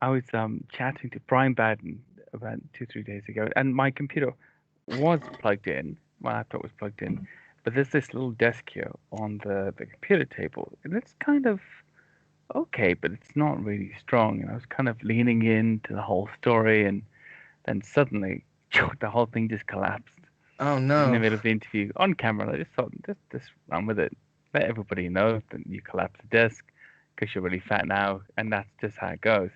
I was chatting to Brian Baden about 2, 3 days ago, and my computer was plugged in. My laptop was plugged in, but there's this little desk here on the computer table, and it's kind of okay, but it's not really strong. And I was kind of leaning into the whole story, and then suddenly the whole thing just collapsed Oh in the no. middle of the interview on camera. I just thought, just run with it. Let everybody know that you collapsed the desk because you're really fat now, and that's just how it goes.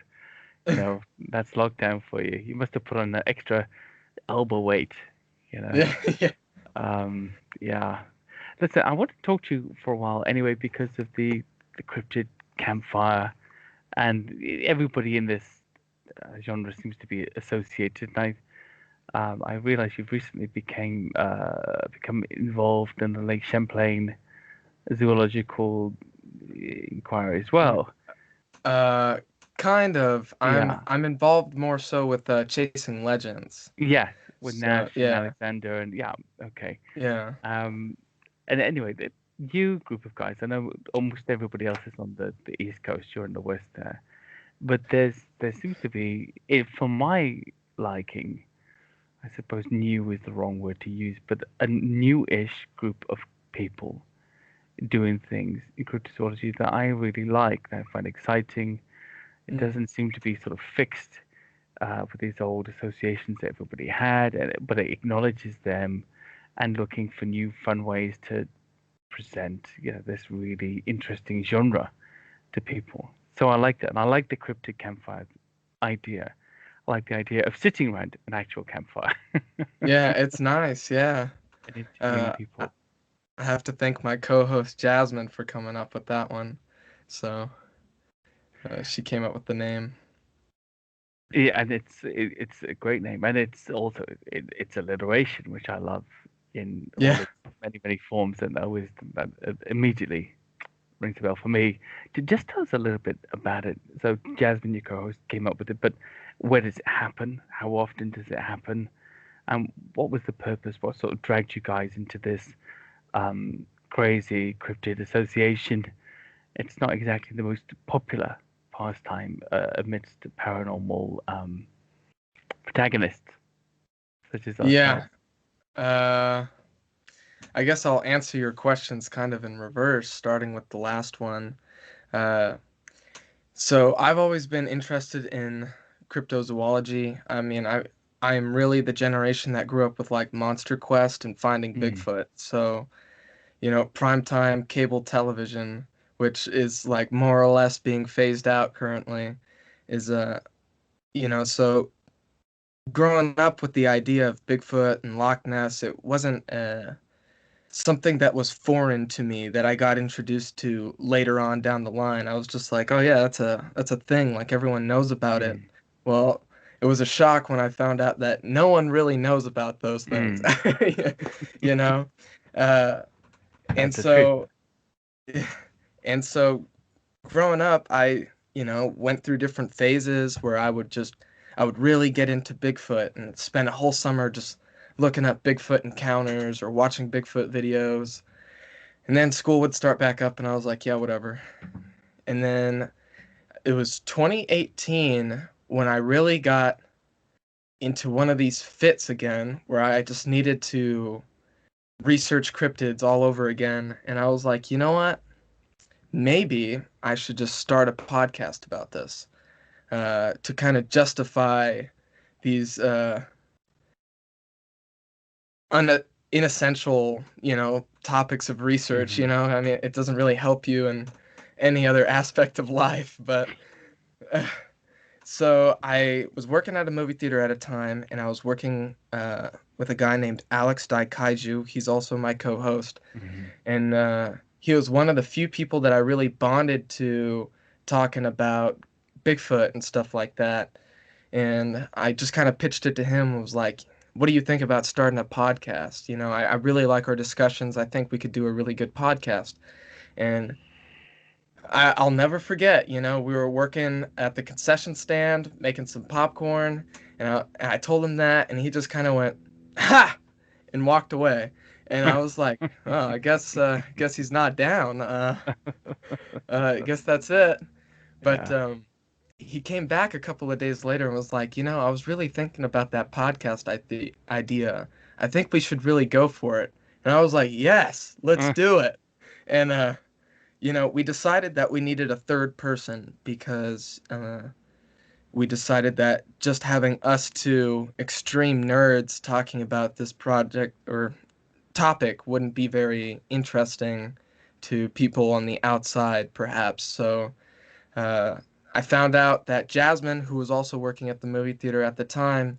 You know, that's lockdown for you. You must have put on an extra elbow weight, you know. Yeah, yeah. Yeah. Listen, I want to talk to you for a while anyway because of the Cryptid Campfire, and everybody in this genre seems to be associated. And I realize you've recently become involved in the Lake Champlain zoological inquiry as well. Uh, kind of. I'm Yeah. I'm involved more so with chasing legends. Yes, with So Nash and yeah, Alexander, and yeah, okay. yeah. Um, and anyway, the you group of guys, I know almost everybody else is on the East Coast, you're in the West there, but there seems to be, for my liking, I suppose new is the wrong word to use, but a new-ish group of people doing things in cryptozoology that I really like, that I find exciting. It Mm. doesn't seem to be sort of fixed with these old associations that everybody had, but it acknowledges them and looking for new fun ways to present this really interesting genre to people. So I like that, and I like the cryptid campfire idea. I like the idea of sitting around an actual campfire Yeah, it's nice. Yeah. and interviewing I people. I have to thank my co-host Jasmine for coming up with that one. So she came up with the name. Yeah, and it's a great name, and it's also it's alliteration, which I love in all Yeah. its many forms, and always that immediately rings a bell for me. Just tell us a little bit about it. So Jasmine, your co-host, came up with it, but where does it happen? How often does it happen? And what was the purpose? What sort of dragged you guys into this crazy cryptid association? It's not exactly the most popular pastime amidst paranormal protagonists such as ourselves. Yeah. Uh, I guess I'll answer your questions kind of in reverse, starting with the last one. Uh, so I've always been interested in cryptozoology. I mean, I am really the generation that grew up with like Monster Quest and Finding Mm, Bigfoot. So, primetime cable television, which is like more or less being phased out currently, is so growing up with the idea of Bigfoot and Loch Ness, it wasn't something that was foreign to me that I got introduced to later on down the line. I was just like, oh yeah, that's a thing. Like everyone knows about it. mm, Well, it was a shock when I found out that no one really knows about those things. mm. you know, uh, and That's the truth. so and so growing up, I went through different phases where I would really get into Bigfoot and spend a whole summer just looking up Bigfoot encounters or watching Bigfoot videos. And then school would start back up, and I was like, yeah, whatever. And then it was 2018 when I really got into one of these fits again, where I just needed to research cryptids all over again. And I was like, you know what? Maybe I should just start a podcast about this to kind of justify these inessential, topics of research. Hmm. I mean, it doesn't really help you in any other aspect of life, but uh, so I was working at a movie theater at a time, and I was working with a guy named Alex Daikaiju. He's also my co-host, Hmm. and he was one of the few people that I really bonded to talking about Bigfoot and stuff like that. And I just kind of pitched it to him and was like, what do you think about starting a podcast? I really like our discussions. I think we could do a really good podcast. And I'll never forget, we were working at the concession stand making some popcorn, and I told him that, and he just kind of went, ha! And walked away. And I was like, oh, I guess he's not down. I guess that's it. But Yeah. he came back a couple of days later and was like, I was really thinking about that podcast idea. I think we should really go for it. And I was like, yes, let's Uh, do it. And we decided that we needed a third person because we decided that just having us two extreme nerds talking about this project or topic wouldn't be very interesting to people on the outside, perhaps. So uh, I found out that Jasmine, who was also working at the movie theater at the time,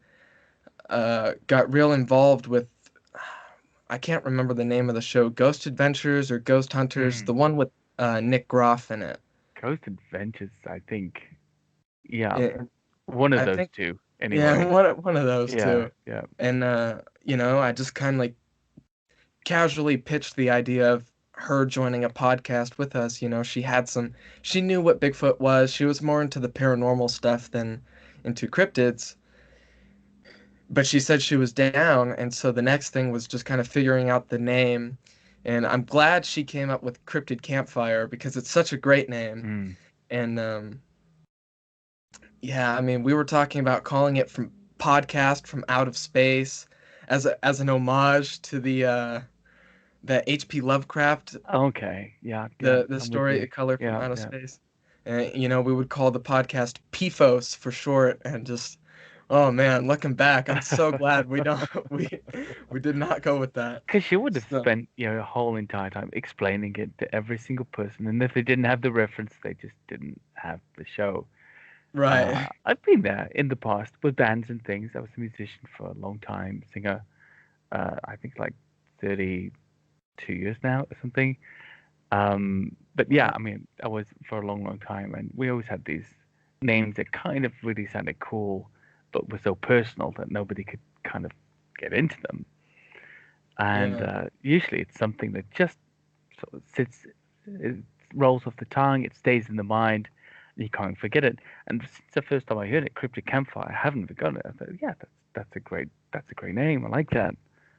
got real involved with, I can't remember the name of the show, Ghost Adventures or Ghost Hunters, mm. the one with Nick Groff in it. Ghost Adventures, I think. Yeah, Yeah, one of I those think, two. yeah, Anyway. one of those Yeah, two. yeah. And, I just kind of like casually pitched the idea of her joining a podcast with us. She knew what Bigfoot was. She was more into the paranormal stuff than into cryptids, but she said she was down. And so the next thing was just kind of figuring out the name. And I'm glad she came up with Cryptid Campfire because it's such a great name. Mm. And, yeah, I mean, we were talking about calling it from podcast from out of space as an homage to the H.P. Lovecraft, Okay. Yeah, yeah. the I'm with story you. A Color from Yeah, Outer yeah. Space. And we would call the podcast PFOS for short, and just, oh man, looking back, I'm so glad we don't we did not go with that. Because you would have So, spent, your whole entire time explaining it to every single person, and if they didn't have the reference, they just didn't have the show. right. I've been there in the past with bands and things. I was a musician for a long time, singer. I think like 32 years now or something. But yeah, Wow. I mean, I was for a long, long time, and we always had these names that kind of really sounded cool, but were so personal that nobody could kind of get into them. And Yeah. usually it's something that just sort of sits, it rolls off the tongue, it stays in the mind, and you can't forget it. And since the first time I heard it, Cryptid Campfire, I haven't forgotten it. I thought, yeah, that's a great name. I like that.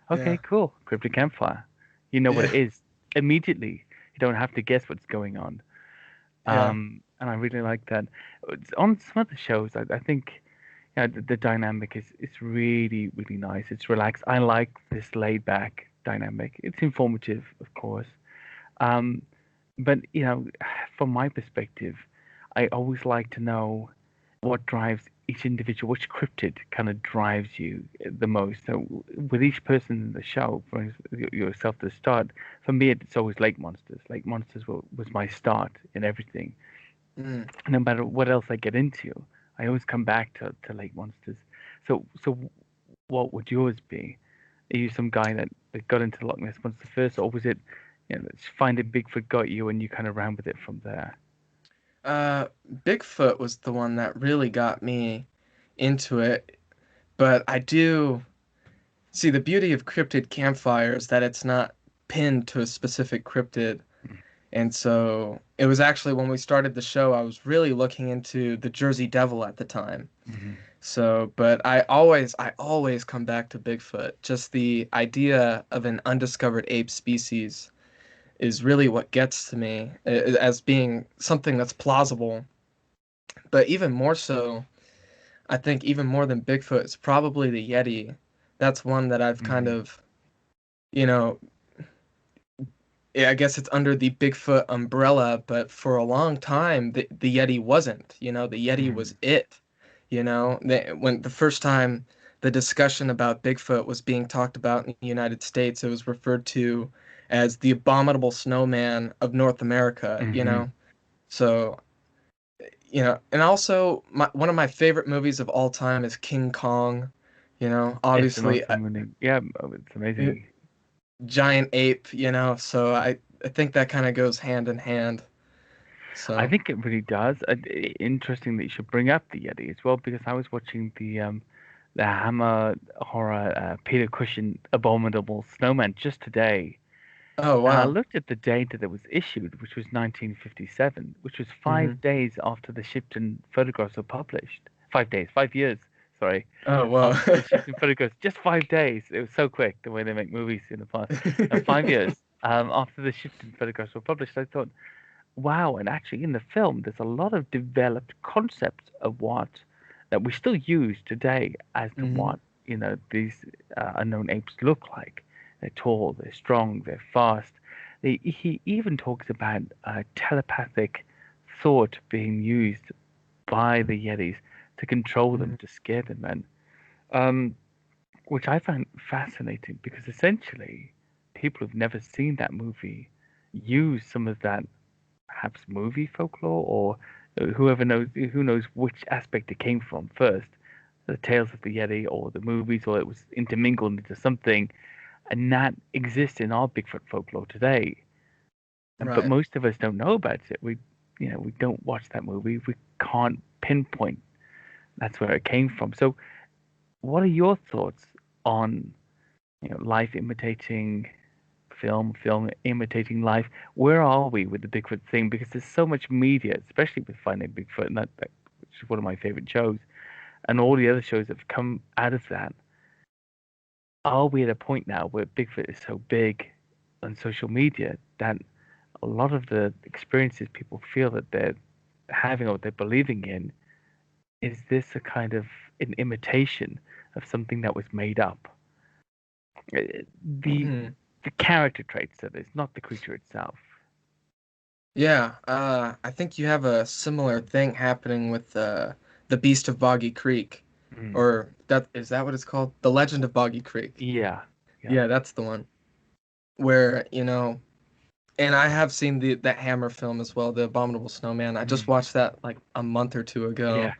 Okay, Yeah. cool. Cryptid Campfire. You know what Yeah. it is immediately. You don't have to guess what's going on. Yeah. And I really like that. On some of the shows, I think the dynamic is really, really nice. It's relaxed. I like this laid back dynamic. It's informative, of course. Um, but from my perspective, I always like to know what drives each individual, which cryptid kind of drives you the most. So with each person in the show, for yourself to start, for me it's always lake monsters. Lake monsters was my start in everything. Mm. No matter what else I get into, I always come back to lake monsters. So what would yours be? Are you some guy that got into Loch Ness Monster first, or was it, finding Bigfoot got you and you kind of ran with it from there? Uh, Bigfoot was the one that really got me into it, but I do see the beauty of Cryptid Campfire is that it's not pinned to a specific cryptid. And so it was actually when we started the show, I was really looking into the Jersey Devil at the time. Mm-hmm. So, but I always come back to Bigfoot. Just the idea of an undiscovered ape species is really what gets to me as being something that's plausible. But even more so, I think even more than Bigfoot, it's probably the Yeti. That's one that I've kind Mm-hmm. of, you know, yeah, I guess it's under the Bigfoot umbrella, but for a long time, the Yeti wasn't. The Yeti Mm-hmm. was it. When the first time the discussion about Bigfoot was being talked about in the United States, it was referred to as the Abominable Snowman of North America. Mm-hmm. So, and also one of my favorite movies of all time is King Kong. It's an Obviously, awesome movie. Yeah, it's a amazing. giant ape, so I think that kind of goes hand in hand. I So, think it really does. Interesting that you should bring up the Yeti as well, because I was watching the Hammer horror Peter Cushing Abominable Snowman just today. oh And I wow. looked at the date that it was issued, which was 1957, which was Hmm. 5 days after the Shipton photographs were published. 5 days, 5 years, sorry, Oh wow. after the Shipton photographs. Just 5 days. It was so quick the way they make movies in the past. 5 years after the Shipton photographs were published, I thought, wow. And actually, in the film, there's a lot of developed concepts of what that we still use today as to Hmm. what these unknown apes look like. They're tall, they're strong, they're fast. He even talks about telepathic thought being used by the Yetis to control them, to scare them, and um, which I found fascinating because essentially people who've never seen that movie use some of that perhaps movie folklore or who knows which aspect it came from first, the tales of the Yeti or the movies, or it was intermingled into something, and that exists in our Bigfoot folklore today. But Right. most of us don't know about it. We don't watch that movie. We can't pinpoint that's where it came from. So, what are your thoughts on life imitating film, film imitating life? Where are we with the Bigfoot thing? Because there's so much media, especially with Finding Bigfoot, and that which is one of my favorite shows, and all the other shows that have come out of that. Are we at a point now where Bigfoot is so big on social media that a lot of the experiences people feel that they're having or they're believing in, is this a kind of an imitation of something that was made up? Uh, The Hmm. the character traits that is, not the creature itself. Yeah, I think you have a similar thing happening with the Beast of Boggy Creek, Mm. or that is that what it's called? The Legend of Boggy Creek. Yeah, yeah. Yeah, that's the one where, and I have seen that Hammer film as well, the Abominable Snowman. I just Mm. watched that like a month or two ago.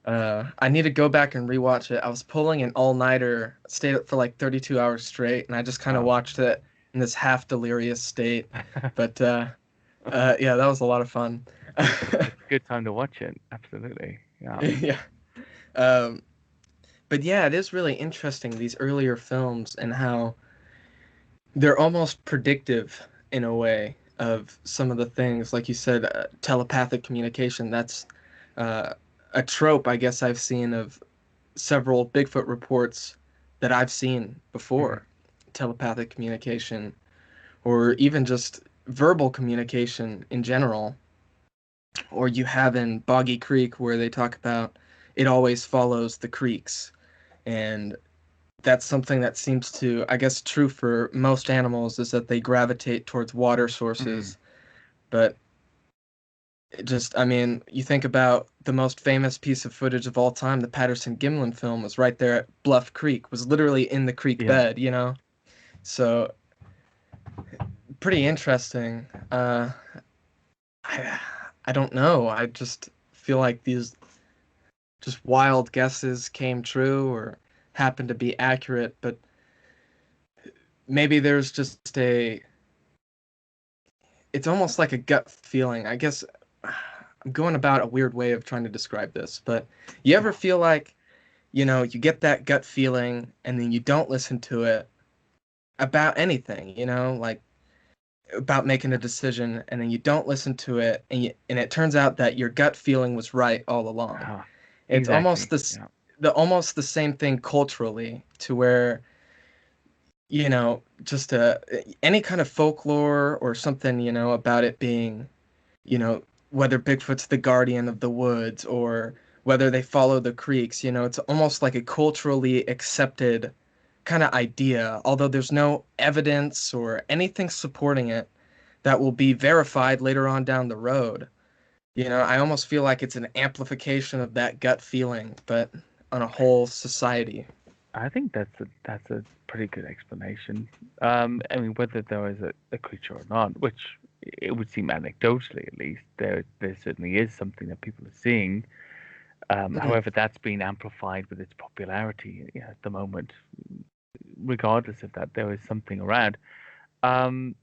Yeah. I need to go back and rewatch it. I was pulling an all-nighter, stayed up for like 32 hours straight, and I just kind of Wow. watched it in this half delirious state. But yeah, that was a lot of fun. It's a good time to watch it. Absolutely. Yeah. Yeah. Um, but yeah, it is really interesting, these earlier films and how they're almost predictive in a way of some of the things, like you said, telepathic communication. That's uh, a trope, I guess, I've seen of several Bigfoot reports that I've seen Mm. before. Telepathic communication, or even just verbal communication in general. Or you have in Boggy Creek where they talk about it always follows the creeks. And that's something that seems to, I guess, true for most animals is that they gravitate towards water Mm. sources. But it just, I mean, you think about the most famous piece of footage of all time, the Patterson-Gimlin film was right there at Bluff Creek, was literally in the creek Yeah. bed, you know? So pretty interesting. I, I don't know. I just feel like these just wild guesses came true or happened to be accurate, but maybe there's just it's almost like a gut feeling. I guess I'm going about a weird way of trying to describe this, but you ever feel like, you get that gut feeling and then you don't listen to it about anything, like about making a decision and then you don't listen to it and it turns out that your gut feeling was right all along. Uh, It's almost exactly. this Yeah. the almost the same thing culturally to where just any kind of folklore or something, about it being, whether Bigfoot's the guardian of the woods or whether they follow the creeks, it's almost like a culturally accepted kind of idea, although there's no evidence or anything supporting it that will be verified later on down the road. I almost feel like it's an amplification of that gut feeling, but on a whole society. I think that's a pretty good explanation. I mean, whether there is a creature or not, which it would seem anecdotally at least, there certainly is something that people are seeing. Mhm. However, that's been amplified with its popularity, at the moment. Regardless of that, there is something around. Um,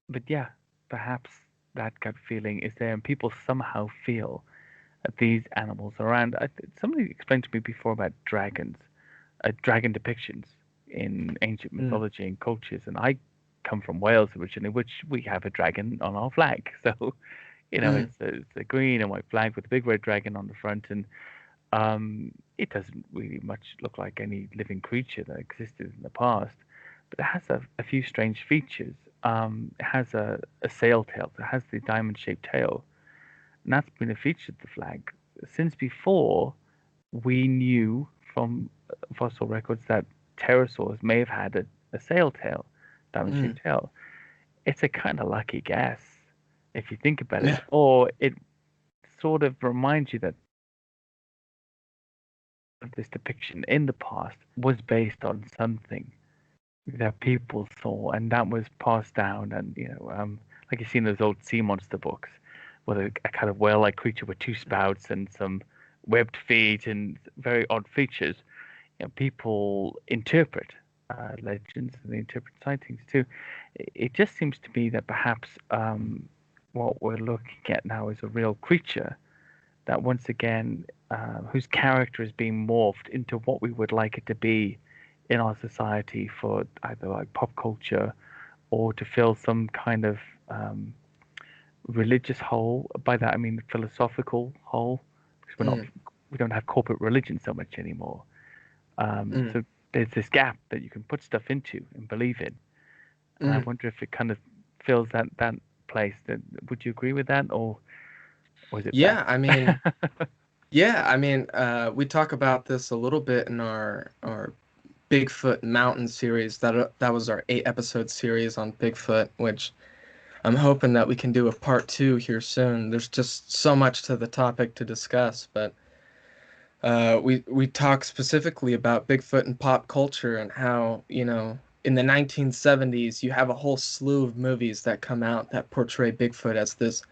but yeah, perhaps that gut feeling is there, and people somehow feel that these animals are around. Somebody explained to me before about dragons, dragon depictions in ancient Mm. mythology and cultures, and I come from Wales originally, which we have a dragon on our flag. So, Mm. it's a green and white flag with a big red dragon on the front, and it doesn't really much look like any living creature that existed in the past, but it has a few strange features. it has a sail tail. So it has the diamond-shaped tail, and that's been a feature of the flag since before we knew from fossil records that pterosaurs may have had a sail tail, Mm. diamond-shaped tail. It's a kind of lucky guess if you think about it, Yeah. or it sort of reminds you that this depiction in the past was based on something that people saw, and that was passed down. And like you see in those old sea monster books, where a kind of whale-like creature with two spouts and some webbed feet and very odd features. People interpret legends and they interpret sightings too. It just seems to me that perhaps what we're looking at now is a real creature that once again, whose character is being morphed into what we would like it to be in our society for either like pop culture or to fill some kind of religious hole. By that I mean philosophical hole, because Mm. we don't have corporate religion so much anymore. Mm. So there's this gap that you can put stuff into and believe in, and I Mm. wonder if it kind of fills that place. Would you agree with that, or is it bad? Yeah, I mean, yeah, I mean, we talk about this a little bit in our Bigfoot Mountain series. That was our 8 episode series on Bigfoot, which I'm hoping that we can do a part 2 here soon. There's just so much to the topic to discuss, but we talk specifically about Bigfoot and pop culture and how, in the 1970s you have a whole slew of movies that come out that portray Bigfoot as this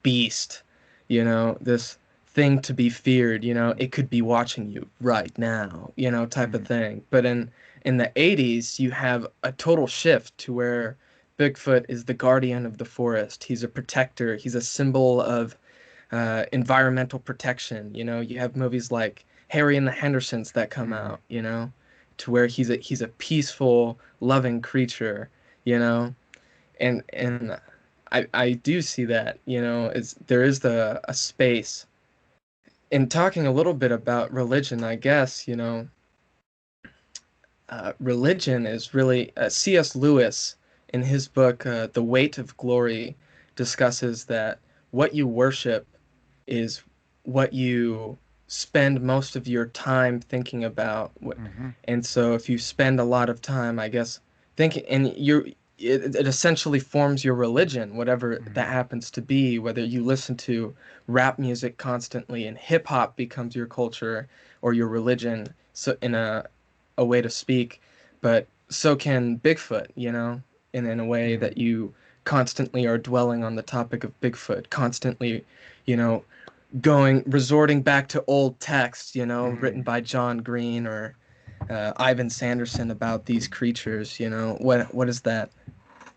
beast, this thing to be feared, it could be watching you right now, type of Mm, thing. But in the 80s you have a total shift to where Bigfoot is the guardian of the forest. He's a protector. He's a symbol of environmental protection. You have movies like Harry and the Hendersons that come mm, out, to where he's a peaceful, loving creature, you know, and I do see that, is there is a space. In talking a little bit about religion, I guess, religion is really C.S. Lewis in his book The Weight of Glory discusses that what you worship is what you spend most of your time thinking about. mm-hmm, And so if you spend a lot of time, I guess, thinking, and it essentially forms your religion, whatever that mm, happens to be, whether you listen to rap music constantly and hip hop becomes your culture or your religion, so in a way to speak, but so can Bigfoot, in a way mm, that you constantly are dwelling on the topic of Bigfoot, constantly, you know, resorting back to old texts, written mm. by John Green or Ivan Sanderson about these creatures. What does that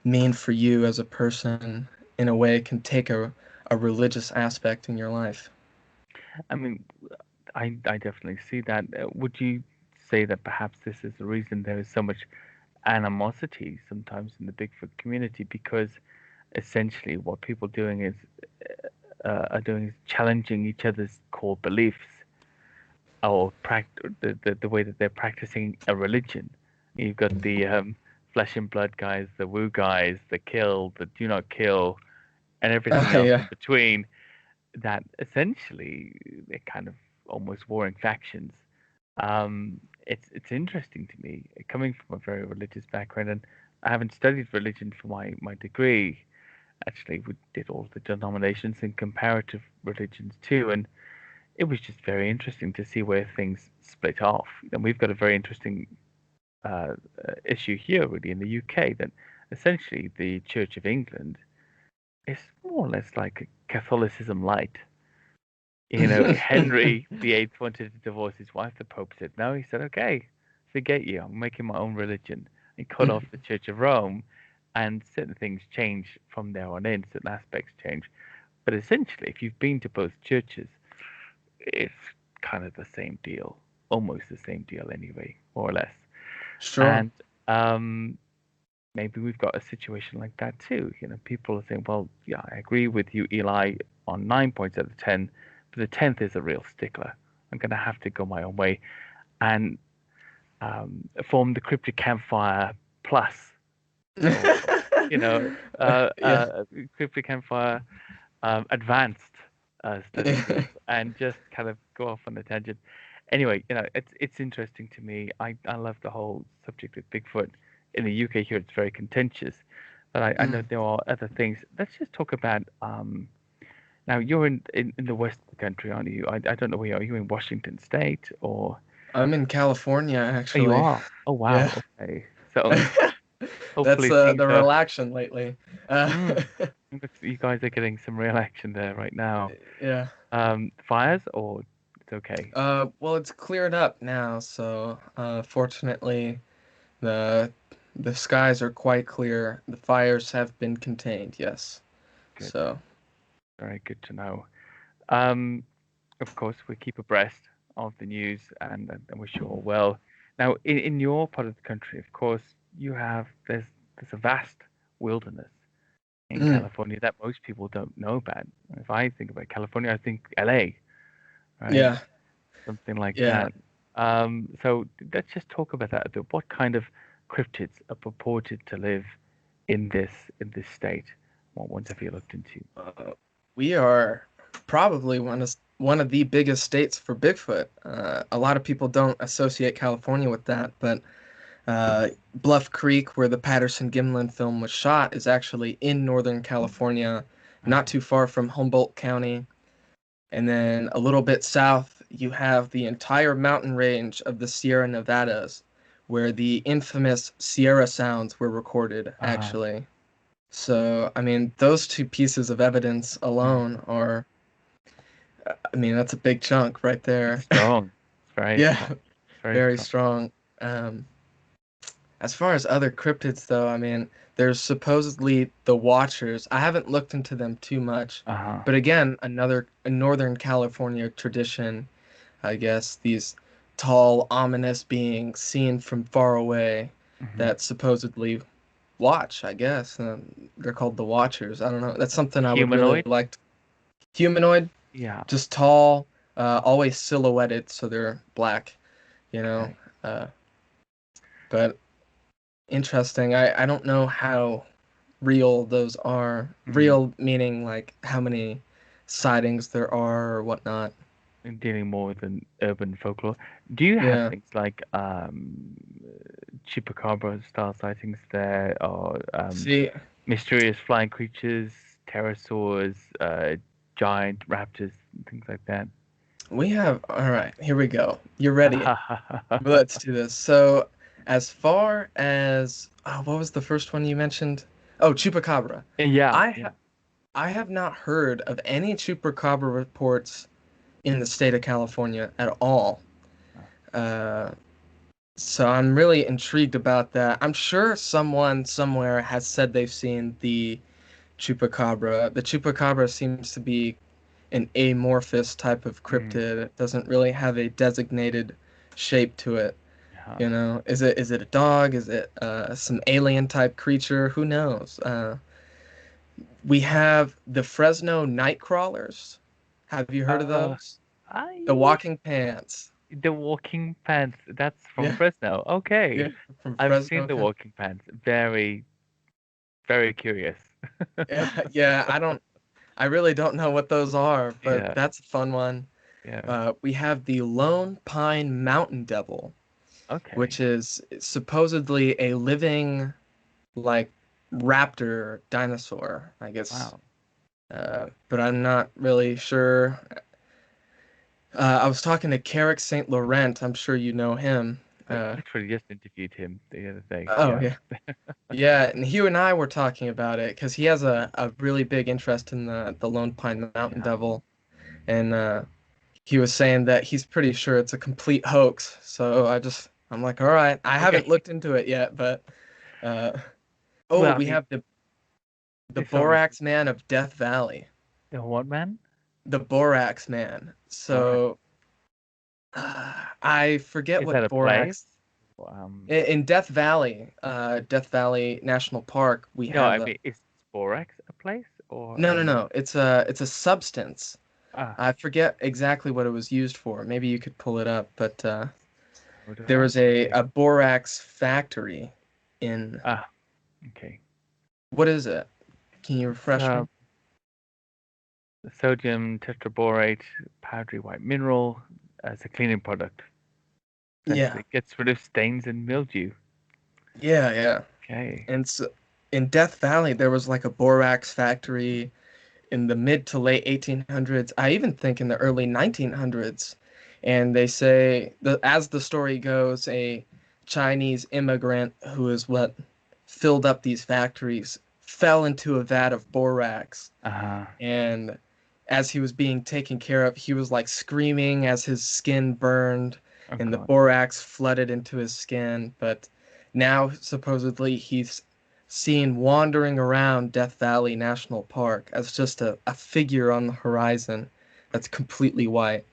mean for you as a person? In a way, it can take a religious aspect in your life. I mean, I definitely see that. Would you say that perhaps this is the reason there is so much animosity sometimes in the Bigfoot community? Because essentially what people are doing is challenging each other's core beliefs or the way that they're practicing a religion. You've got the flesh and blood guys, the woo guys, the kill, the do not kill, and everything else in Yeah, between. That essentially they're kind of almost warring factions. It's interesting to me coming from a very religious background, and I haven't studied religion for my degree. Actually, we did all the denominations and comparative religions too, and it was just very interesting to see where things split off. And we've got a very interesting issue here, really, in the UK, that essentially the Church of England is more or less like a Catholicism light. Henry VIII wanted to divorce his wife. The Pope said no. He said, "Okay, forget you. I'm making my own religion." He cut off the Church of Rome, and certain things change from there on in. Certain aspects change, but essentially, if you've been to both churches, it's kind of the same deal, almost the same deal anyway, more or less. sure. And maybe we've got a situation like that too. People are saying, "Well, yeah, I agree with you, Eli, on 9 points out of 10, but the 10th is a real stickler. I'm going to have to go my own way and form the Cryptid Campfire Plus." So you know, Yeah. Cryptid Campfire advanced study group, and just kind of go off on a tangent. Anyway, it's interesting to me. I love the whole subject of Bigfoot. In the UK here, it's very contentious, but I know Mm. there are other things. Let's just talk about now you're in the west of the country, aren't you? I don't know where you are. Are you in Washington State or I'm in California, oh, you actually. are? Oh Yeah. wow, okay. So That's hopefully things the are. real action lately. Mm, looks you guys are getting some real action there right now. Yeah. Fires or it's okay. Well, it's cleared up now, so fortunately the the skies are quite clear. The fires have been contained, yes. Good. So, Very good to know. Um, of course, we keep abreast of the news and wish you all well. Now, in your part of the country, of course, there's a vast wilderness in mm, California that most people don't know about. If I think about California, I think LA, right? yeah, Something like yeah. that. So let's just talk about that a bit. What kind of cryptids are purported to live in this state? What ones have you looked into? Uh, we are probably one of the biggest states for Bigfoot. A lot of people don't associate California with that, but Bluff Creek, where the Patterson-Gimlin film was shot, is actually in Northern California, not Okay. too far from Humboldt County. And then a little bit south, you have the entire mountain range of the Sierra Nevadas, where the infamous Sierra sounds were recorded, Uh, actually. So, I mean, those two pieces of evidence mm, alone are, I mean, that's a big chunk right it's there. strong. It's very Yeah, strong. It's very very strong. strong. Um, as far as other cryptids, though, I mean, there's supposedly the Watchers. I haven't looked into them too much, Uh-huh. but again, another a Northern California tradition, I guess. These tall, ominous beings seen from far away Hmm. that supposedly watch, I guess. They're called the Watchers. I don't know. That's something I would really Humanoid? like. Humanoid, Yeah. just tall, always silhouetted, so they're black, you know. Okay. Uh, but interesting. I don't know how real those are. Mm. Real meaning like how many sightings there are or whatnot. And dealing more with an urban folklore. Do you have Yeah. things like Chupacabra style sightings there, or See, mysterious flying creatures, pterosaurs, giant raptors, things like that? we have. All right, here we go. You're ready. Let's do this. So, as far as what was the first one you mentioned? Oh, Chupacabra. Yeah, I yeah. ha I have not heard of any Chupacabra reports in the state of California at all. Uh, so I'm really intrigued about that. I'm sure someone somewhere has said they've seen the Chupacabra. The Chupacabra seems to be an amorphous type of Mm, cryptid. It doesn't really have a designated shape to it. yeah. You know, is it a dog? Is it some alien type creature? Who knows? We have the Fresno Nightcrawlers. Have you heard of Uh, those? The I walking pants. the walking pants. That's from Yeah, Fresno. Okay, yeah, from I've seen Fresno. the walking pants. Very, very curious. Yeah, yeah. I really don't know what those are, but Yeah, that's a fun one. yeah. We have the Lone Pine Mountain Devil, which Okay. is supposedly a living, like, raptor dinosaur, I guess. Wow. But I'm not really sure. I was talking to Carrick St. Laurent. I'm sure you know him. I Uh, literally just interviewed him the other day. oh, Yeah. yeah. Yeah, and Hugh and I were talking about it because he has a really big interest in the Lone Pine Mountain Yeah. Devil. And he was saying that he's pretty sure it's a complete hoax. So I'm like, all right, I haven't Okay. looked into it yet, but uh, oh, Well, I we mean, have the sorry. Borax Man of Death Valley, The what man? the Borax Man. Borax. So I forget Is that what a place? Borax Um, in Death Valley National Park. We no, have I mean, is Borax a place or no, no, no. It's a substance. ah, I forget exactly what it was used for. Maybe you could pull it up, but there Borax? was a, Okay. a borax factory in Ah, okay. What is it? Can you refresh me? Uh, Sodium tetraborate, powdery white mineral as a cleaning product. Yeah, Essentially, it gets rid of stains and mildew. yeah, yeah. Okay. And so in Death Valley, there was like a borax factory in the mid to late 1800s. I even think in the early 1900s. And they say as the story goes, a Chinese immigrant who is what filled up these factories fell into a vat of borax. Uh-huh. And as he was being taken care of, he was like screaming as his skin burned Oh and the God. borax flooded into his skin. But now supposedly he's seen wandering around Death Valley National Park as just a figure on the horizon that's completely white.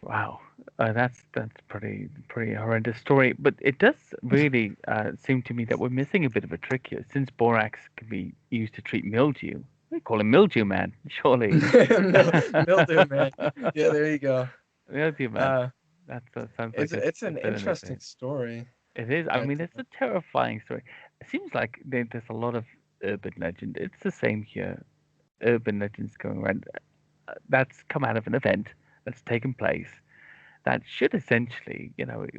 Wow. That's pretty horrendous story, but it does really seem to me that we're missing a bit of a trick here. Since borax can be used to treat mildew, we call him Mildew Man, surely. Mildew man. Yeah, there you go. Mildew Man. Uh, That sounds like it's a an villainous interesting name. story. It is. I But mean, it's a terrifying story. It seems like there's a lot of urban legend. It's the same here. Urban legends going around. That's come out of an event that's taken place that should essentially,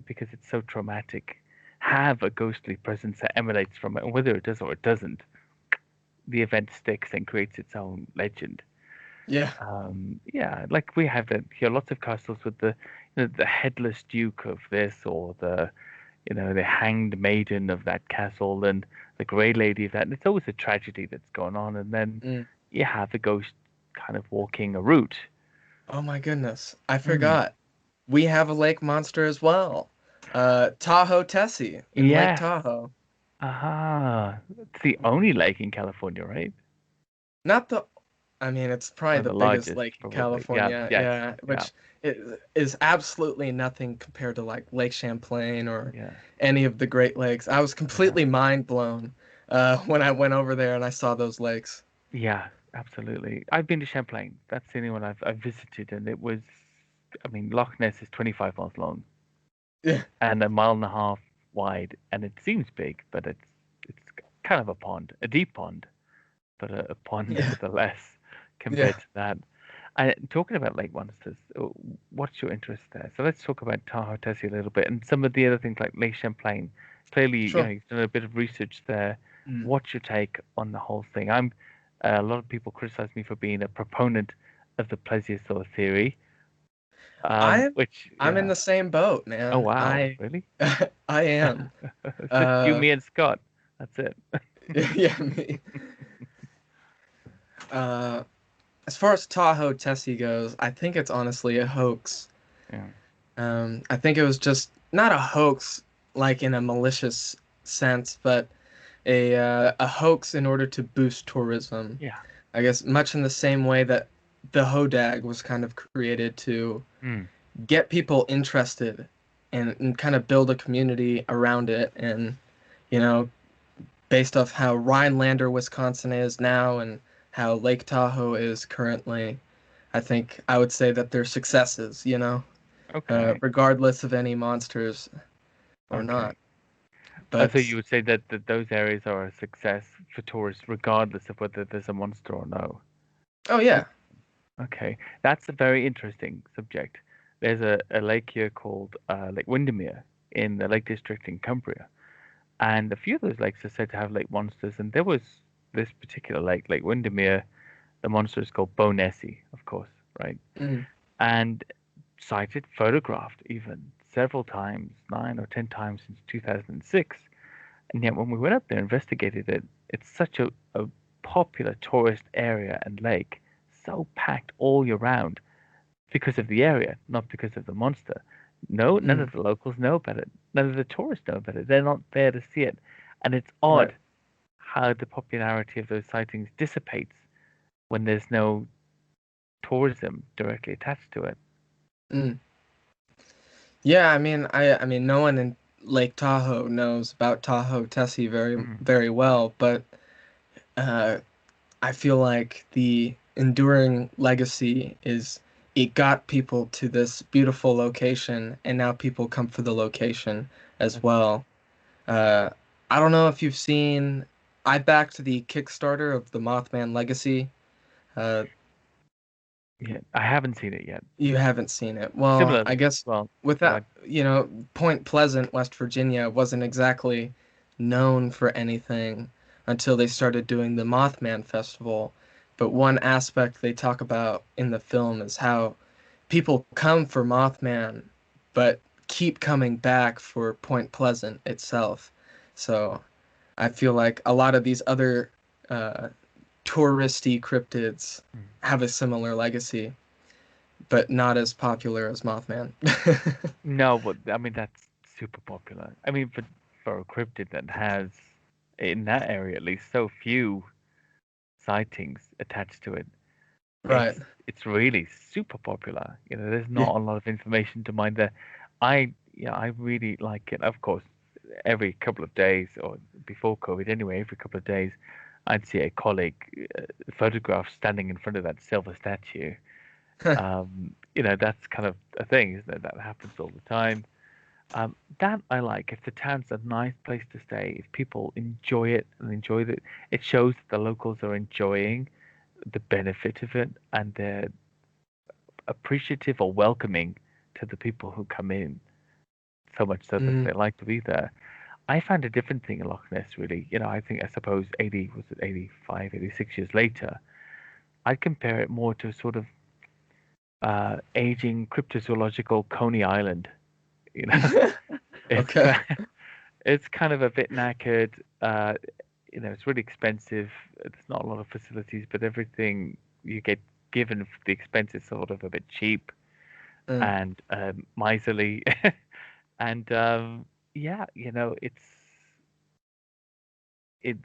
because it's so traumatic, have a ghostly presence that emanates from it. And whether it does or it doesn't, the event sticks and creates its own legend. yeah, Yeah, like we have here, lots of castles with the headless duke of this, or the hanged maiden of that castle, and the grey lady of that. And it's always a tragedy that's going on, and then mm. you have the ghost kind of walking a route. Oh my goodness, I Mm. forgot. We have a lake monster as well. Tahoe Tessie in Lake Yes. Tahoe. Aha. It's the only lake in California, right? Not the, I mean, it's probably Or the the biggest largest, lake in probably. Yeah. California, Yes. yeah, Yeah. which is absolutely nothing compared to like Lake Champlain or Yeah. any of the Great Lakes. I was Yeah. completely mind blown when I went over there and I saw those lakes. Yeah. Absolutely. I've been to Champlain. That's the only one I've visited, and it was. I mean, Loch Ness is 25 miles long Yeah, and a mile and a half wide, and it seems big, but it's kind of a pond, a deep pond, but a pond yeah, nevertheless yeah. compared to that. And talking about lake monsters, what's your interest there? So let's talk about Tahoe Tessie a little bit and some of the other things like Lake Champlain. Clearly, Sure. you've done a bit of research there. Mm. What's your take on the whole thing? A lot of people criticize me for being a proponent of the plesiosaur theory, I which, I'm in yeah. the same boat, Oh, man. wow, I really? I am. It's just you, Uh, me, and Scott. That's it. yeah, me. Uh, as far as Tahoe Tessie goes, I think it's honestly a hoax. Yeah. I think it was just not a hoax like in a malicious sense, but a hoax in order to boost tourism. Yeah. I guess much in the same way that the Hodag was kind of created to Mm, get people interested and kind of build a community around it. And, you know, based off how Rhinelander, Wisconsin is now and how Lake Tahoe is currently, I think I would say that they're successes, okay. regardless of any monsters or Okay. not. So But you would say that those areas are a success for tourists, regardless of whether there's a monster or no. oh O- yeah, Okay, that's a very interesting subject. There's a lake here called Lake Windermere in the Lake District in Cumbria, and a few of those lakes are said to have lake monsters. And there was this particular lake, Lake Windermere. The monster is called Bo Nessie, of course, right? mm, And cited, photographed even several times, 9 or 10 times since 2006. And yet, when we went up there, investigated it, it's such a popular tourist area and lake, so packed all year round because of the area, not because of the monster. No, none mm, of the locals know about it. None of the tourists know about it. They're not there to see it. And it's right. odd how the popularity of those sightings dissipates when there's no tourism directly attached to it. Mm. Yeah, I mean, no one in Lake Tahoe knows about Tahoe Tessie very, Mm, very well, but uh, I feel like the enduring legacy is it got people to this beautiful location, and now people come for the location as that's true. well. Uh, I don't know if you've seen. I backed the Kickstarter of the Mothman Legacy. Uh, Yeah, I haven't seen it yet. you haven't seen it. Well, I Similarly, guess well, go without, ahead. Point Pleasant, West Virginia wasn't exactly known for anything until they started doing the Mothman Festival. But one aspect they talk about in the film is how people come for Mothman, but keep coming back for Point Pleasant itself. So I feel like a lot of these other uh, touristy cryptids Mm. have a similar legacy, but not as popular as Mothman. No, but I mean that's super popular. I mean, for a cryptid that has in that area at least so few sightings attached to it, Right. it's really super popular. You know, there's Yeah. not a lot of information to mine there. I really like it. Of course, every couple of days or before COVID anyway, every couple of days, I'd see a colleague photograph standing in front of that silver statue. You know, that's kind of a thing, isn't it? That happens all the time. That I like. If the town's a nice place to stay, if people enjoy it and enjoy it, it shows that the locals are enjoying the benefit of it and they're appreciative or welcoming to the people who come in, so much so that Mm, they like to be there. I found a different thing in Loch Ness, really. You know, I suppose 80, was it 85, 86 years later, I'd compare it more to sort of aging cryptozoological Coney Island. You know, it's okay. it's kind of a bit knackered. You know, it's really expensive. There's not a lot of facilities, but everything you get given for the expense is sort of a bit cheap Mm, and miserly. And yeah, you know,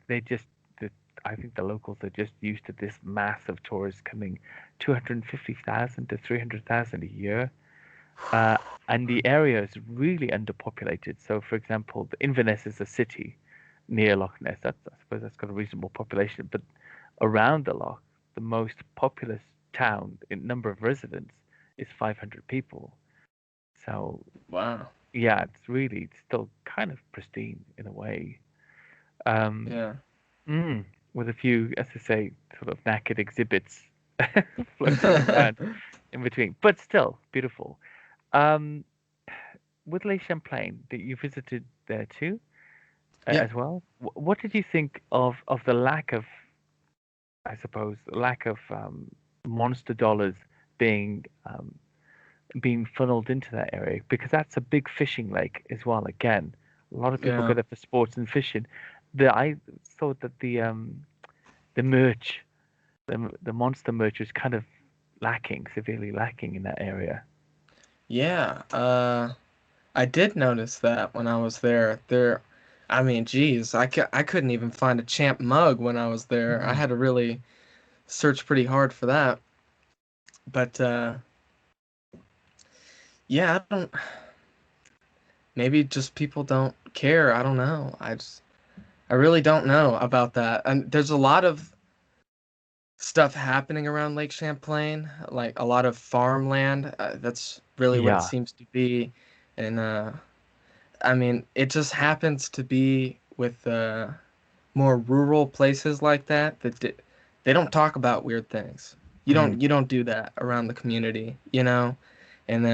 they just the, I think the locals are just used to this mass of tourists coming, 250,000 to 300,000 a year. Uh, and the area is really underpopulated. So, for example, Inverness is a city near Loch Ness. I suppose that's got a reasonable population. But around the loch, the most populous town in number of residents is 500 people. So, wow. yeah, it's still kind of pristine in a way. Um, Yeah. mm, with a few, as I say, sort of knackered exhibits floating around in between, but still beautiful. Um, with Lake Champlain that you visited there too, Yeah. as well. What did you think of the lack of, I suppose, lack of monster dollars being being funneled into that area? Because that's a big fishing lake as well. Again, a lot of people go Yeah. there for sports and fishing. I thought that the merch, the monster merch was kind of lacking, severely lacking in that area. Yeah. I did notice that when I was there. I mean, geez, I couldn't even find a champ mug when I was there. I Mm. had to really search pretty hard for that. But yeah, I don't. Maybe just people don't care. I don't know. I really don't know about that. And there's a lot of stuff happening around Lake Champlain, like a lot of farmland. That's really what it Yeah. seems to be. And I mean, it just happens to be with more rural places like that they don't talk about weird things. Mm. You don't do that around the community, you know? And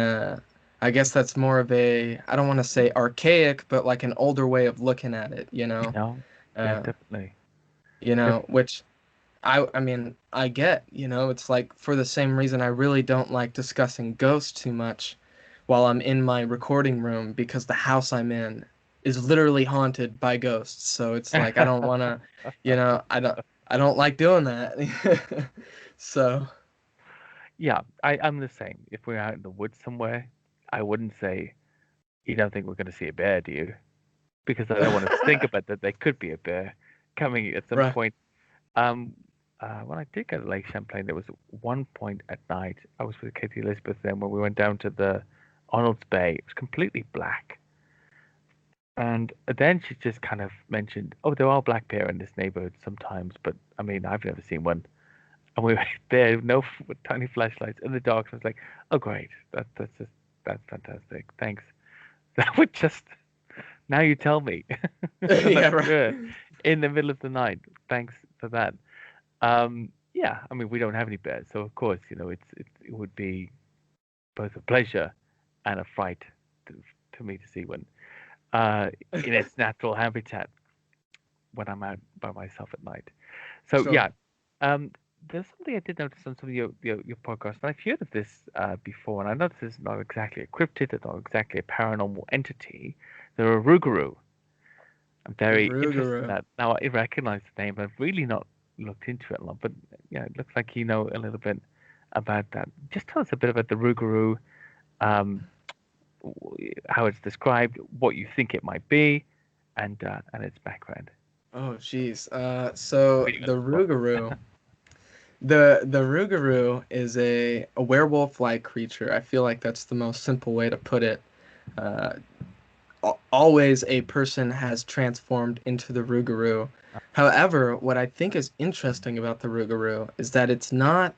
I guess that's more of a, I don't want to say archaic, but like an older way of looking at it, you know? No. Yeah, Uh, definitely. which I mean, I get, it's like for the same reason I really don't like discussing ghosts too much while I'm in my recording room because the house I'm in is literally haunted by ghosts. So it's like I don't want to, I don't like doing that. So, Yeah, I'm the same. If we're out in the woods somewhere, I wouldn't say, you don't think we're going to see a bear, do you? Because I don't want to think about that there could be a bear coming at some right. point. Um, when I did go to Lake Champlain, there was one point at night. I was with Katie Elizabeth then when we went down to the Arnold's Bay. It was completely black. And then she just kind of mentioned, oh, there are black bear in this neighborhood sometimes, but I mean, I've never seen one. And we were there, no with tiny flashlights in the dark. So I was like, oh, great. That's fantastic. Thanks. That would just, now you tell me. Yeah, That's right. good. in the middle of the night. Thanks for that. Yeah, I mean, we don't have any bears, so of course, it would be both a pleasure and a fright to, to me to see one in its natural habitat when I'm out by myself at night. So Sure. yeah, um, there's something I did notice on some of your podcasts, and I've heard of this before, and I know this is not exactly a cryptid, it's not exactly a paranormal entity. They're a Rougarou. I'm very interested in Rougarou. that. Now I recognize the name, but I've really not looked into it a lot. But yeah, it looks like you know a little bit about that. Just tell us a bit about the Rougarou, um, how it's described, what you think it might be, and its background. Oh, jeez. So Putting you on the the spot. Rougarou, the Rougarou is a werewolf-like creature. I feel like that's the most simple way to put it. Uh, Always a person has transformed into the Rougarou. However, what I think is interesting about the Rougarou is that it's not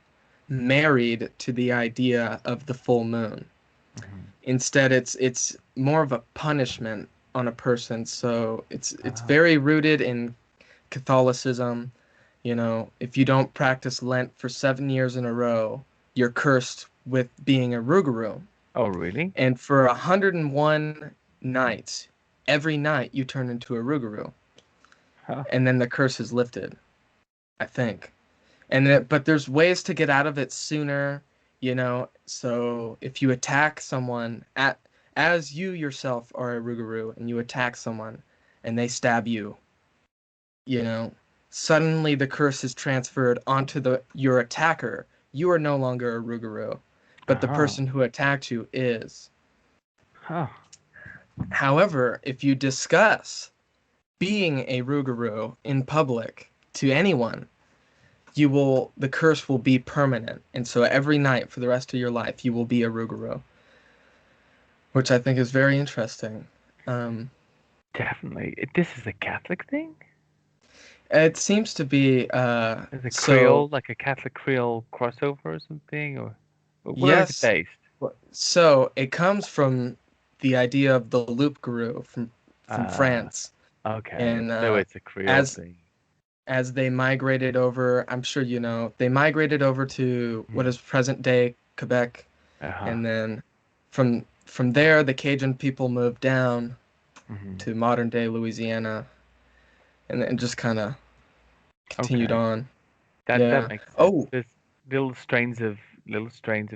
married to the idea of the full moon. Mhm. Instead, it's more of a punishment on a person. So it's Ah, very rooted in Catholicism. You know, if you don't practice Lent for 7 years in a row, you're cursed with being a Rougarou. oh, really? And for 101 nights, every night you turn into a Rougarou, Huh. and then the curse is lifted, I think. But there's ways to get out of it sooner, you know. So if you attack someone at as you yourself are a Rougarou and you attack someone and they stab you, you know, suddenly the curse is transferred onto the your attacker. You are no longer a Rougarou, but the Uh-huh. person who attacked you is. Huh. However, if you discuss being a Rougarou in public to anyone, the curse will be permanent, and so every night for the rest of your life you will be a Rougarou, which I think is very interesting. Um, Definitely. This is a Catholic thing? it seems to be Is it so Creole, like a Catholic Creole crossover or something? Or where is it yes, based? so it comes from the idea of the loup garou from Uh, France, okay. and So it's a Creole as thing. as they migrated over, I'm sure you know, they migrated over to what Hmm. is present day Quebec, Uh-huh. and then from there the Cajun people moved down Hmm. to modern day Louisiana, and then just kind of continued Okay. on. That Yeah. makes sense. Oh, There's little strains of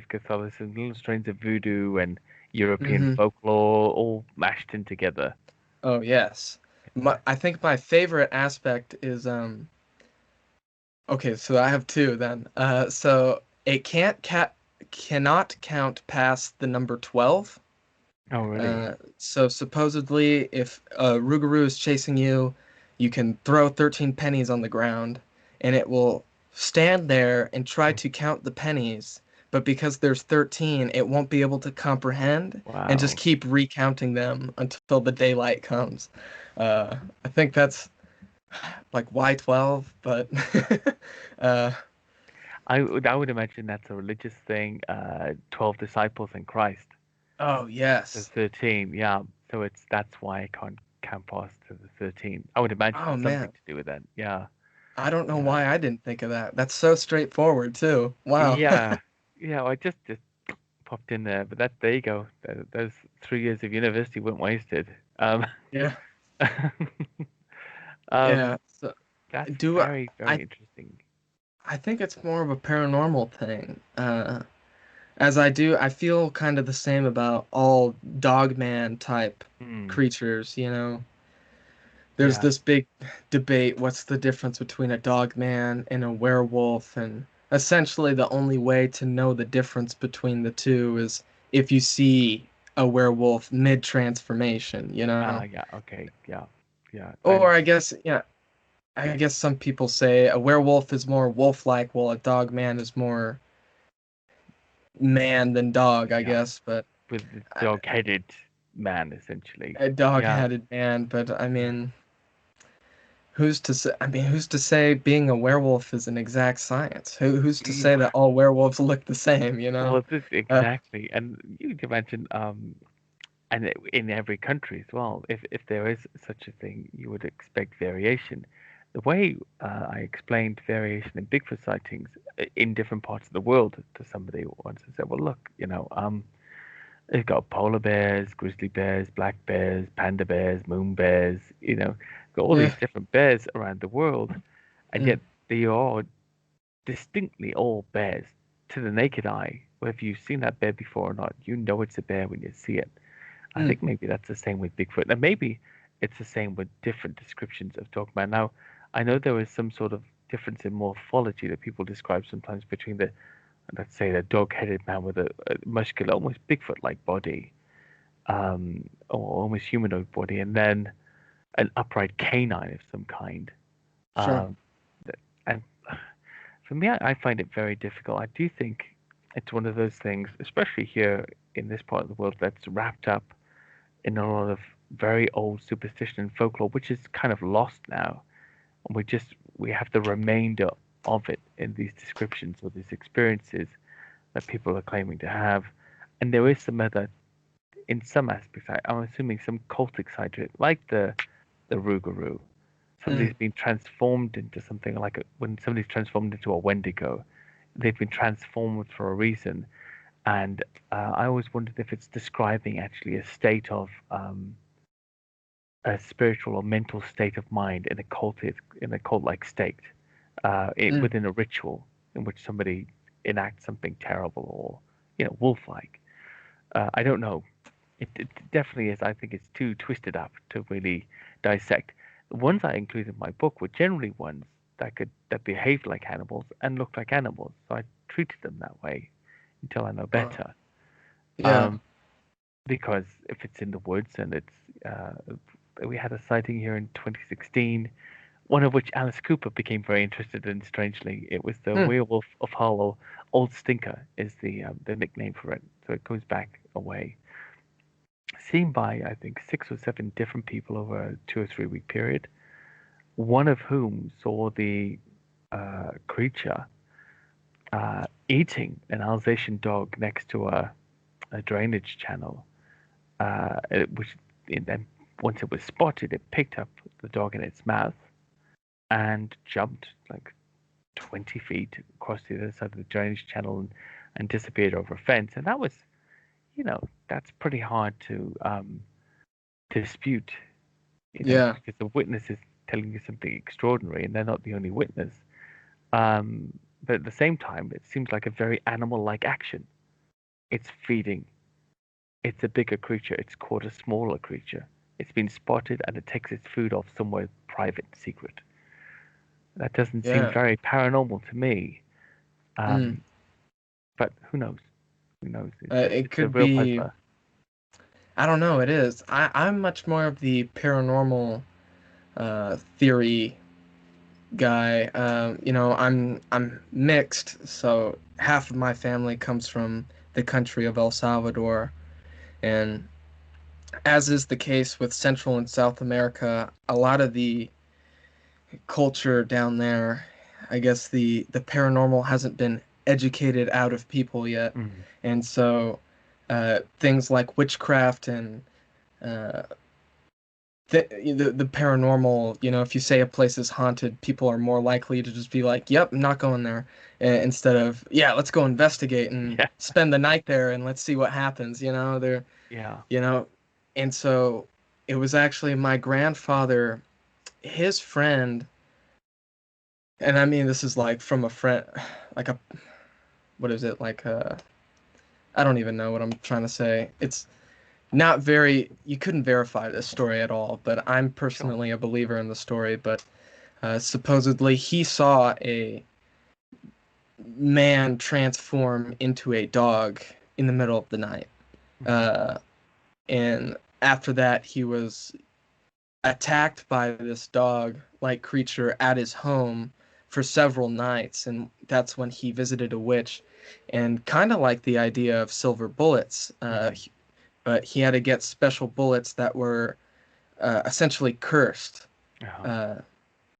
Catholicism, little strains of voodoo and European mm-hmm. folklore all mashed in together. Oh yes. I think my favorite aspect is okay, so I have two then. So it cannot count past the number 12. Oh, really? So supposedly, if a Rougarou is chasing you, you can throw 13 pennies on the ground, and it will stand there and try to count the pennies. But because there's 13, it won't be able to comprehend and just Wow. keep recounting them until the daylight comes. I think that's like why 12, but uh, I would imagine that's a religious thing. 12 disciples in Christ. oh The yes. 13, yeah. So that's why I can't count past to the 13. I would imagine Oh it's something man. to do with that. Yeah. I don't know Yeah. why I didn't think of that. That's so straightforward too. Wow. Yeah. Yeah. I just popped in there, but there you go. Those 3 years of university weren't wasted. Yeah. Um, Yeah. So that's do very, very I interesting. I think it's more of a paranormal thing. I feel kind of the same about all dogman type Hmm. creatures, you know. There's Yeah. this big debate, what's the difference between a dogman and a werewolf? And essentially the only way to know the difference between the two is if you see a werewolf mid transformation, you know. Yeah. Okay. Yeah. Yeah. Or I guess some people say a werewolf is more wolf-like, while a dog man is more man than dog, I Yeah. guess. But With the a dog-headed man, essentially. a Yeah. dog-headed man. But I Yeah. mean, who's to say? I mean, who's to say being a werewolf is an exact science? Who's to say that all werewolves look the same? You know? Well, this Uh, exactly, and you can imagine. and in every country as well. If there is such a thing, you would expect variation. The way I explained variation in Bigfoot sightings in different parts of the world to somebody once, I said, "Well, look, they've got polar bears, grizzly bears, black bears, panda bears, moon bears. Got all Yeah. these different bears around the world, and Mm. yet they are distinctly all bears to the naked eye. Whether you've seen that bear before or not, you know it's a bear when you see it. I Mm. think maybe that's the same with Bigfoot, and maybe it's the same with different descriptions of Dogman. Now, I know there is some sort of difference in morphology that people describe sometimes between let's say, the dog-headed man with a muscular, almost Bigfoot-like body, or almost humanoid body, and then an upright canine of some kind. Sure. Um, and for me, I find it very difficult. I do think it's one of those things, especially here in this part of the world, that's wrapped up in a lot of very old superstition and folklore, which is kind of lost now. And we have the remainder of it in these descriptions or these experiences that people are claiming to have. And there is some other, in some aspects, I'm assuming some cultic side to it, like the Rougarou. Mm. Somebody's been transformed into something like when somebody's transformed into a Wendigo, they've been transformed for a reason. And I always wondered if it's describing actually a state of a spiritual or mental state of mind in a cult-like state, Mm. within a ritual in which somebody enacts something terrible or wolf-like. I don't know. It definitely is. I think it's too twisted up to really dissect. The ones I included in my book were generally ones that behaved like animals and looked like animals. So I treated them that way until I know Wow. better. Yeah. Um, because if it's in the woods and we had a sighting here in 2016, one of which Alice Cooper became very interested in. Strangely, it was the Mm. Werewolf of Hollow. Old Stinker is the nickname for it. So it goes back a way. Seen by I think 6 or 7 different people over a 2 or 3 week period. One of whom saw the creature eating an Alsatian dog next to a drainage channel, which then once it was spotted, it picked up the dog in its mouth and jumped like 20 feet across the other side of the drainage channel and disappeared over a fence. And that was, that's pretty hard to dispute, Yeah. because the witness is telling you something extraordinary and they're not the only witness. Um, but at the same time, it seems like a very animal-like action. It's feeding. It's a bigger creature. It's caught a smaller creature. It's been spotted and it takes its food off somewhere private, secret. That doesn't seem Yeah. very paranormal to me. Mm. Um, but who knows? Who knows? It It's a could real be. puzzler. I don't know. It is. I'm much more of the paranormal theory guy. I'm mixed, so half of my family comes from the country of El Salvador, and as is the case with Central and South America, a lot of the culture down there, I guess the paranormal hasn't been educated out of people yet, Mm. and so things like witchcraft and uh, the paranormal, if you say a place is haunted, people are more likely to just be like, "Yep, I'm not going there," instead of, "Yeah, let's go investigate and Yeah, spend the night there and let's see what happens." They're, yeah. you know, and so it was actually my grandfather, his friend, and I mean this is like from a friend, like a what is it like? I don't even know what I'm trying to say. It's not very. You couldn't verify this story at all, but I'm Sure. personally a believer in the story. But supposedly he saw a man transform into a dog in the middle of the night. Hmm. Uh, and after that, he was attacked by this dog-like creature at his home for several nights. And that's when he visited a witch and kind of like the idea of silver bullets. Hmm. But he had to get special bullets that were essentially cursed. Uh-huh. Uh,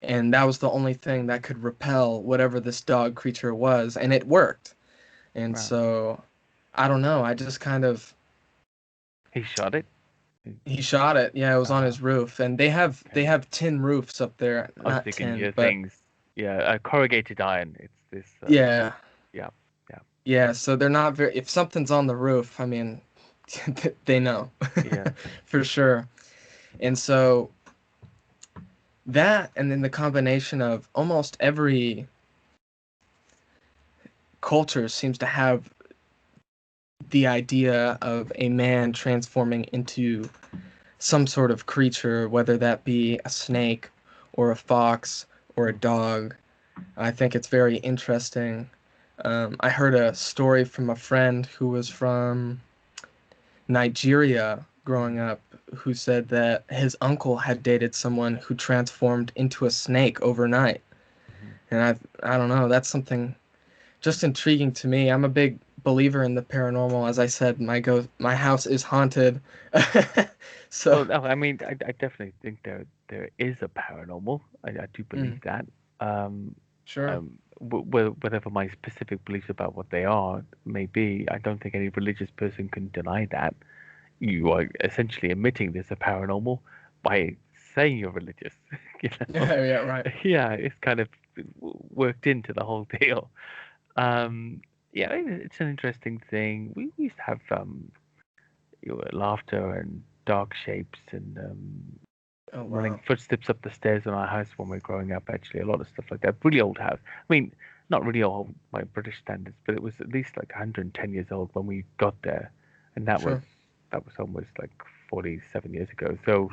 and that was the only thing that could repel whatever this dog creature was, and it worked. And Wow. so, I don't know. I just kind of, He shot it. He shot it. Yeah, it was on Uh, his roof, and they have okay. tin roofs up there. I was Not thinking tin, your but things. Yeah, corrugated iron. It's this. yeah, Yeah, yeah, yeah. So they're not very. If something's on the roof, I mean, they know yeah. for sure. And so that, and then the combination of almost every culture seems to have the idea of a man transforming into some sort of creature, whether that be a snake or a fox or a dog. I think it's very interesting. I heard a story from a friend who was from Nigeria growing up, who said that his uncle had dated someone who transformed into a snake overnight. Mhm. And I don't know, that's something just intriguing to me. I'm a big believer in the paranormal. As I said, my house is haunted. So, Well, no, I mean, I definitely think there is a paranormal. I do believe mm, that. Um, sure, whatever my specific beliefs about what they are may be, I don't think any religious person can deny that. You are essentially admitting there's a paranormal by saying you're religious. You know? yeah, yeah, right. Yeah, it's kind of worked into the whole deal. Yeah, it's an interesting thing. We used to have laughter and dark shapes and Oh running wow, footsteps up the stairs in our house when we were growing up. Actually, a lot of stuff like that. Really old house. I mean, not really old by British standards, but it was at least like 110 years old when we got there, and sure. that was almost like 47 years ago. So,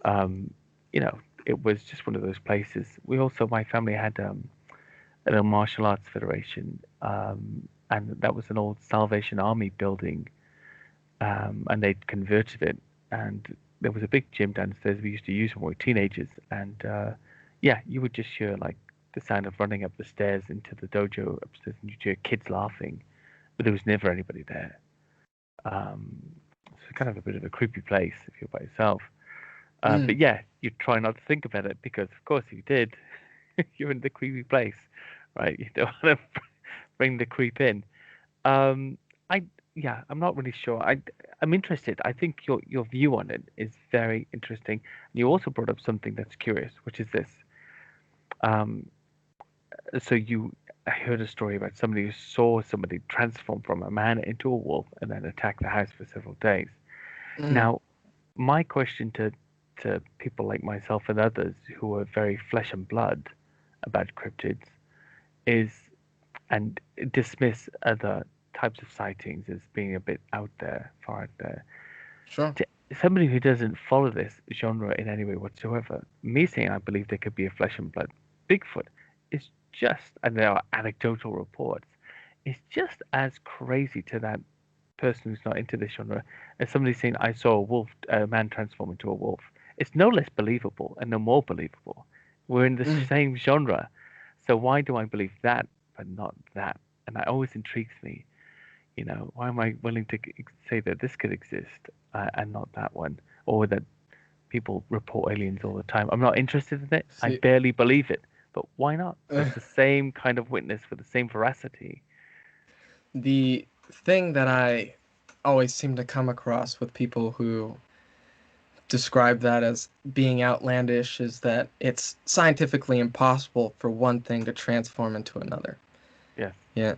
um, you know, it was just one of those places. We also, my family had a martial arts federation, and that was an old Salvation Army building, and they'd converted it, and there was a big gym downstairs we used to use when we were teenagers, and yeah, you would just hear like the sound of running up the stairs into the dojo upstairs, and you'd hear kids laughing, but there was never anybody there. So it's kind of a bit of a creepy place if you're by yourself. Mm. But yeah, you try not to think about it because, of course, if you did, you're in the creepy place, right? You don't want to bring the creep in. I Yeah, I'm not really sure. I'm interested. I think your view on it is very interesting. You also brought up something that's curious, which is this. Um, so I heard a story about somebody who saw somebody transform from a man into a wolf and then attack the house for several days. Mm. Now, my question to people like myself and others who are very flesh and blood about cryptids is and dismiss other types of sightings as being a bit out there, far out there. Sure. To somebody who doesn't follow this genre in any way whatsoever, me saying I believe there could be a flesh and blood Bigfoot is just, and there are anecdotal reports, is just as crazy to that person who's not into this genre as somebody saying I saw a man transform into a wolf. It's no less believable and no more believable. We're in the Mm. same genre, so why do I believe that but not that? And that always intrigues me. Why am I willing to say that this could exist and not that one, or that people report aliens all the time? I'm not interested in it. I See, barely believe it, but why not? uh, It's the same kind of witness with the same veracity. the thing that I always seem to come across with people who describe that as being outlandish is that it's scientifically impossible for one thing to transform into another. Yes. Yeah.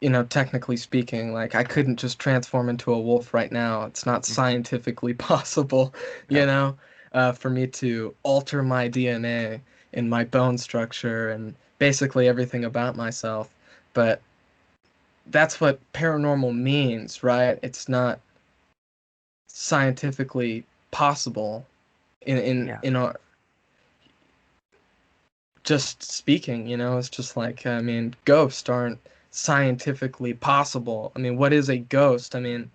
You know, technically speaking, like I couldn't just transform into a wolf right now. It's not Hmm. scientifically possible, you No. know, for me to alter my DNA and my bone structure and basically everything about myself. But that's what paranormal means, right? It's not scientifically possible Yeah. in our just speaking, you know, it's just like, I mean, ghosts aren't scientifically possible. I mean, what is a ghost? I mean,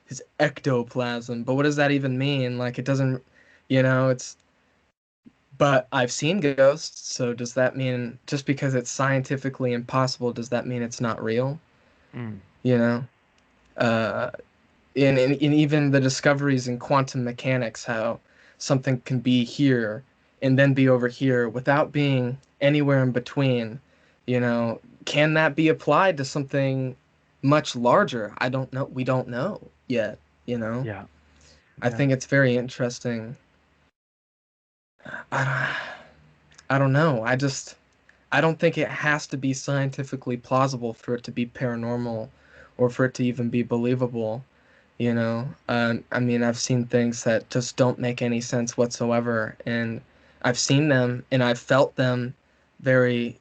it's ectoplasm, but what does that even mean? Like, it doesn't, you know, it's, but I've seen ghosts, so does that mean just because it's scientifically impossible, does that mean it's not real? Mm. You know? Uh, in even the discoveries in quantum mechanics, how something can be here and then be over here without being anywhere in between, you know, can that be applied to something much larger? I don't know. We don't know yet, you know. Yeah. I Yeah. think it's very interesting. I, I don't know. I don't think it has to be scientifically plausible for it to be paranormal or for it to even be believable, you know? I mean, I've seen things that just don't make any sense whatsoever, and I've seen them and I've felt them very,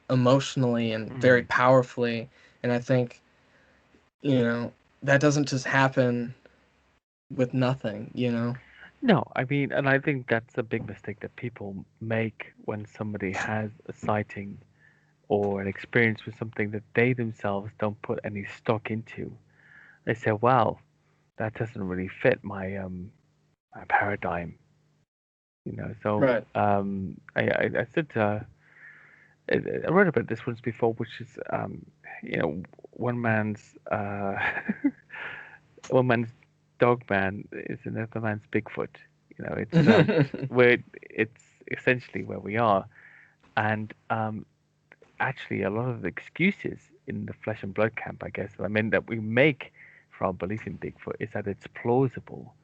emotionally and very Mm. powerfully, and I think, you know, that doesn't just happen with nothing, you know? No, I mean, and I think that's a big mistake that people make when somebody has a sighting or an experience with something that they themselves don't put any stock into. They say, "Well, that doesn't really fit my paradigm," you know. So Right. I said I read about this once before, which is one man's one man's dog man is another man's Bigfoot. You know, it's where it's essentially where we are, and actually a lot of the excuses in the flesh and blood camp, I guess, I mean that we make for our belief in Bigfoot is that it's plausible,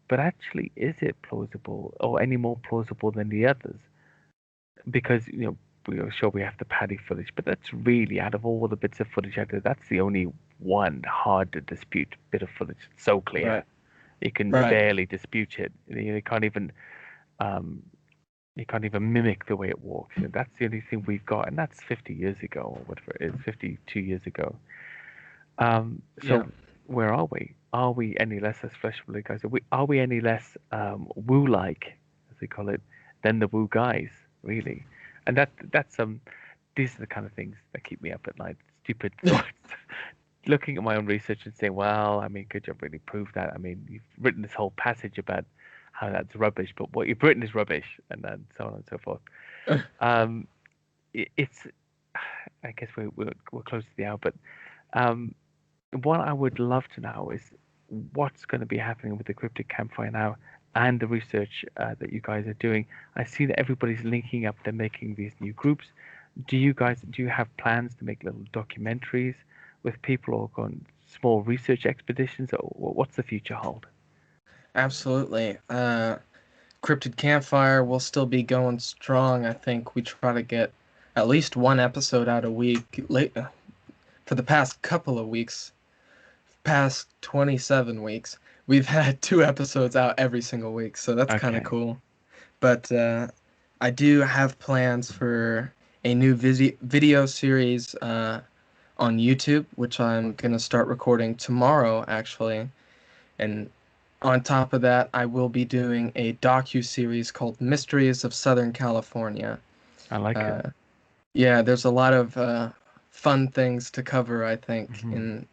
but actually, is it plausible or any more plausible than the others? Because we are sure we have the paddy footage, but that's really out of all the bits of footage out there, that's the only one hard to dispute bit of footage. It's so clear, Right. you can Right. barely dispute it. Um, you can't even mimic the way it walks. That's the only thing we've got, and that's 50 years ago or whatever it is, 52 years ago. Yeah. So where are we? Are we any less as flesh and blood guys? Are we any less woo-like, as they call it, than the woo guys, really? And that's these are the kind of things that keep me up at night. Stupid thoughts. Looking at my own research and saying, well, I mean, could you really prove that? I mean, you've written this whole passage about how that's rubbish, but what you've written is rubbish, and then so on and so forth. Um, it's, I guess we're close to the hour, but um, what I would love to know is what's going to be happening with the Cryptid Campfire now and the research that you guys are doing. I see that everybody's linking up. They're making these new groups. Do you have plans to make little documentaries with people or go on small research expeditions, or what's the future hold? Absolutely. Cryptid Campfire will still be going strong. I think we try to get at least one episode out a week. Late for the past couple of weeks, past 27 weeks, we've had two episodes out every single week, so that's kind of Okay. cool. But I do have plans for a new video series on YouTube, which I'm gonna start recording tomorrow, actually. And on top of that, I will be doing a docu-series called Mysteries of Southern California. I like it. Uh, yeah, there's a lot of fun things to cover, I think, Hmm. in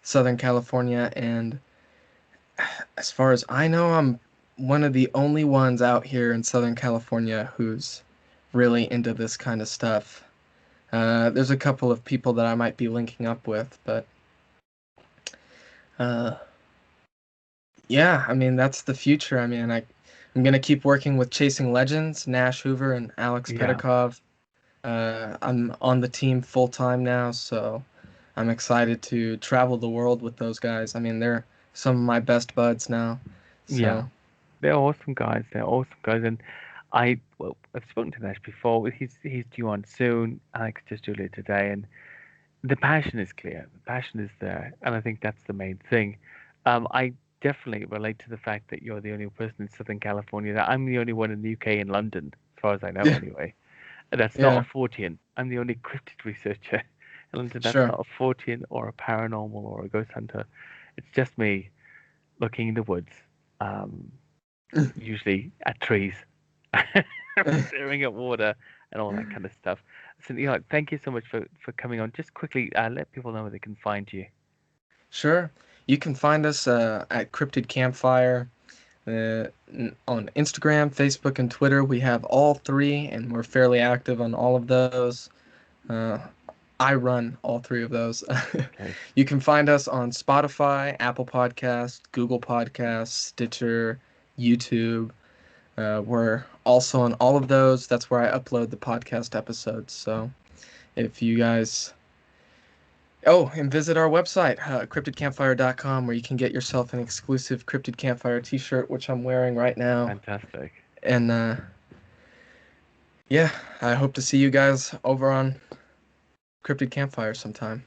Southern California. And as far as I know, I'm one of the only ones out here in Southern California who's really into this kind of stuff. There's a couple of people that I might be linking up with, but uh, yeah, I mean, that's the future. I mean, I'm gonna keep working with Chasing Legends, Nash Hoover and Alex Yeah. Pedikov. I'm on the team full time now, so I'm excited to travel the world with those guys. I mean, they're some of my best buds now. Yeah. So, They're awesome guys. They're awesome guys, and I've spoken to Nash before. He's due on soon. Alex just did it today, and the passion is clear. The passion is there, and I think that's the main thing. I definitely relate to the fact that you're the only person in Southern California. That I'm the only one in the UK and London, as far as I know, yeah, anyway. And that's not a yeah, Fortean. I'm the only cryptid researcher in London. That's sure. not a Fortean or a paranormal or a ghost hunter. It's just me looking in the woods, um, usually at trees, staring at water, and all that kind of stuff. So, thank you so much for coming on. Just quickly, let people know where they can find you. Sure. You can find us at Cryptid Campfire on Instagram, Facebook, and Twitter. We have all three, and we're fairly active on all of those. Uh, I run all three of those. Okay. You can find us on Spotify, Apple Podcasts, Google Podcasts, Stitcher, YouTube. We're also on all of those. That's where I upload the podcast episodes. So if you guys Oh, and visit our website, cryptidcampfire.com, where you can get yourself an exclusive Cryptid Campfire t-shirt, which I'm wearing right now. Fantastic. And yeah, I hope to see you guys over on Cryptid Campfire sometime.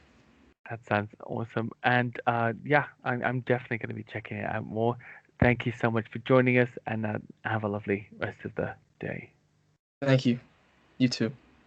That sounds awesome. And yeah, I'm definitely going to be checking it out more. Thank you so much for joining us, and have a lovely rest of the day. Thank you. You too.